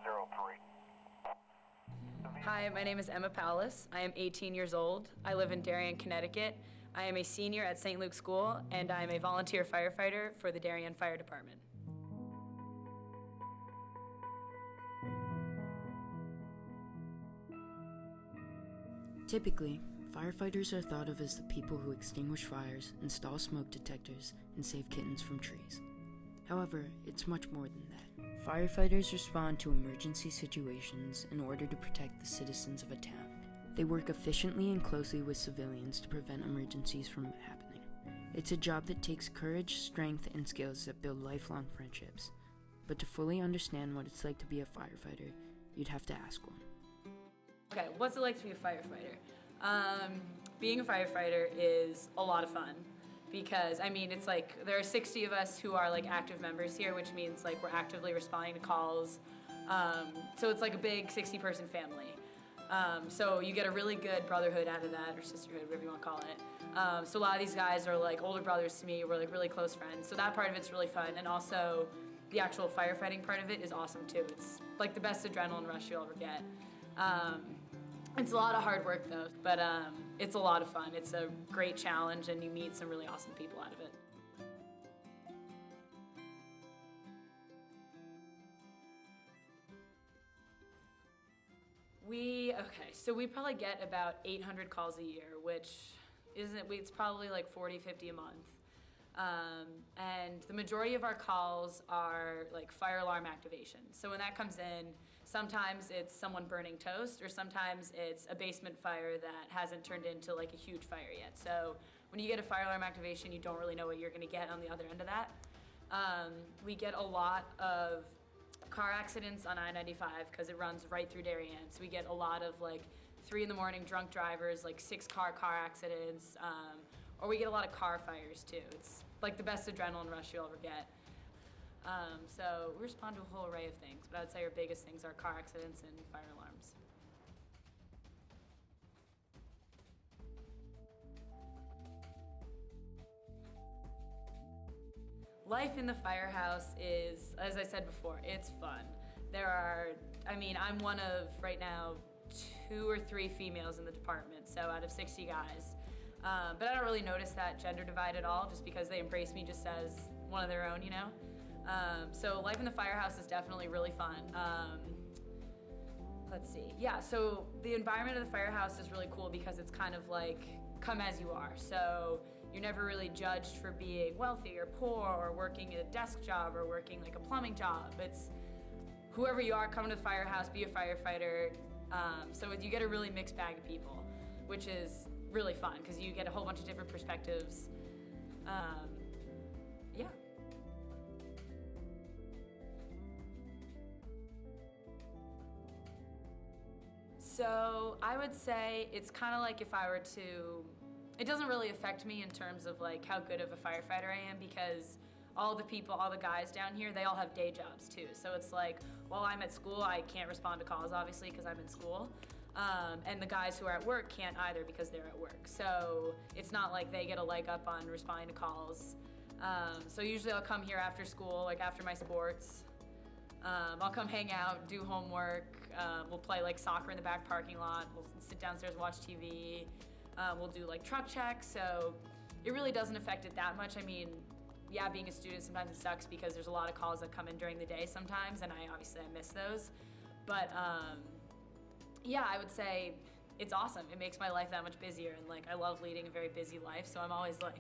03. Hi, my name is Emma Powlis. I am 18 years old. I live in Darien, Connecticut. I am a senior at St. Luke's School, and I am a volunteer firefighter for the Darien Fire Department. Typically, firefighters are thought of as the people who extinguish fires, install smoke detectors, and save kittens from trees. However, it's much more than that. Firefighters respond to emergency situations in order to protect the citizens of a town. They work efficiently and closely with civilians to prevent emergencies from happening. It's a job that takes courage, strength, and skills that build lifelong friendships. But to fully understand what it's like to be a firefighter, you'd have to ask one. Okay, what's it like to be a firefighter? Being a firefighter is a lot of fun because, it's like there are 60 of us who are like active members here, which means like we're actively responding to calls. So it's like a big 60-person family. So you get a really good brotherhood out of that, or sisterhood, whatever you want to call it. So a lot of these guys are like older brothers to me. We're like really close friends. So that part of it's really fun. And also the actual firefighting part of it is awesome too. It's like the best adrenaline rush you'll ever get. It's a lot of hard work though, but it's a lot of fun. It's a great challenge and you meet some really awesome people out of it. So we probably get about 800 calls a year, which it's probably like 40, 50 a month. And the majority of our calls are like fire alarm activation. So when that comes in, sometimes it's someone burning toast, or sometimes it's a basement fire that hasn't turned into like a huge fire yet. So when you get a fire alarm activation, you don't really know what you're gonna get on the other end of that. We get a lot of car accidents on I-95 because it runs right through Darien. So we get a lot of like 3 a.m. drunk drivers, like 6-car accidents, or we get a lot of car fires too. It's like the best adrenaline rush you'll ever get. So we respond to a whole array of things, but I would say our biggest things are car accidents and fire alarms. Life in the firehouse is, as I said before, it's fun. I'm one of, right now, 2 or 3 females in the department, so out of 60 guys. But I don't really notice that gender divide at all, just because they embrace me just as one of their own, you know? So life in the firehouse is definitely really fun. Let's see. Yeah, so the environment of the firehouse is really cool because it's kind of like come as you are. So you're never really judged for being wealthy or poor or working a desk job or working like a plumbing job. It's whoever you are, come to the firehouse, be a firefighter. So you get a really mixed bag of people, which is really fun because you get a whole bunch of different perspectives. Yeah. So I would say it's kind of like if I were to, it doesn't really affect me in terms of like how good of a firefighter I am because all the guys down here, they all have day jobs too. So it's like, while I'm at school, I can't respond to calls obviously because I'm in school. And the guys who are at work can't either because they're at work. So it's not like they get a leg up on responding to calls. So usually I'll come here after school, like after my sports. I'll come hang out, do homework. We'll play like soccer in the back parking lot. We'll sit downstairs, watch TV. We'll do like truck checks. So it really doesn't affect it that much. Yeah, being a student, sometimes it sucks because there's a lot of calls that come in during the day sometimes, and I miss those. But yeah, I would say it's awesome. It makes my life that much busier, and like I love leading a very busy life, so I'm always like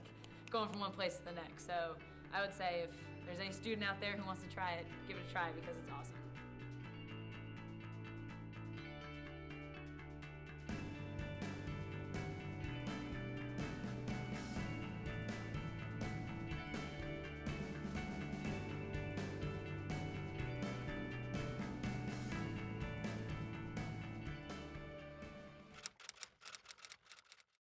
going from one place to the next. So I would say if there's any student out there who wants to try it, give it a try because it's awesome.